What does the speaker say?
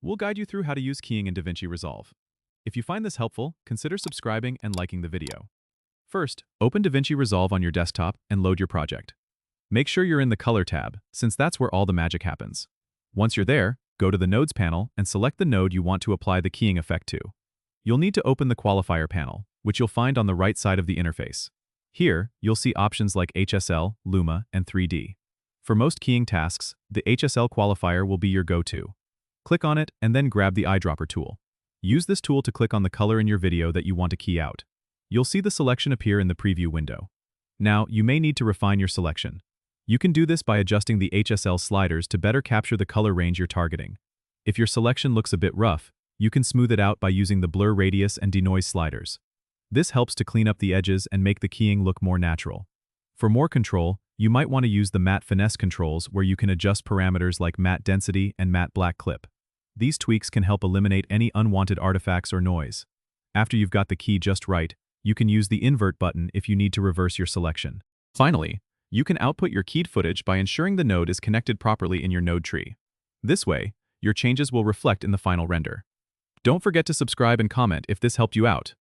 we'll guide you through how to use keying in DaVinci Resolve. If you find this helpful, consider subscribing and liking the video. First, open DaVinci Resolve on your desktop and load your project. Make sure you're in the Color tab, since that's where all the magic happens. Once you're there, go to the Nodes panel and select the node you want to apply the keying effect to. You'll need to open the Qualifier panel, which you'll find on the right side of the interface. Here, you'll see options like HSL, Luma, and 3D. For most keying tasks, the HSL qualifier will be your go-to. Click on it and then grab the eyedropper tool. Use this tool to click on the color in your video that you want to key out. You'll see the selection appear in the preview window. Now, you may need to refine your selection. You can do this by adjusting the HSL sliders to better capture the color range you're targeting. If your selection looks a bit rough, you can smooth it out by using the blur radius and denoise sliders. This helps to clean up the edges and make the keying look more natural. For more control, you might want to use the matte finesse controls where you can adjust parameters like matte density and matte black clip. These tweaks can help eliminate any unwanted artifacts or noise. After you've got the key just right, you can use the invert button if you need to reverse your selection. Finally, you can output your keyed footage by ensuring the node is connected properly in your node tree. This way, your changes will reflect in the final render. Don't forget to subscribe and comment if this helped you out.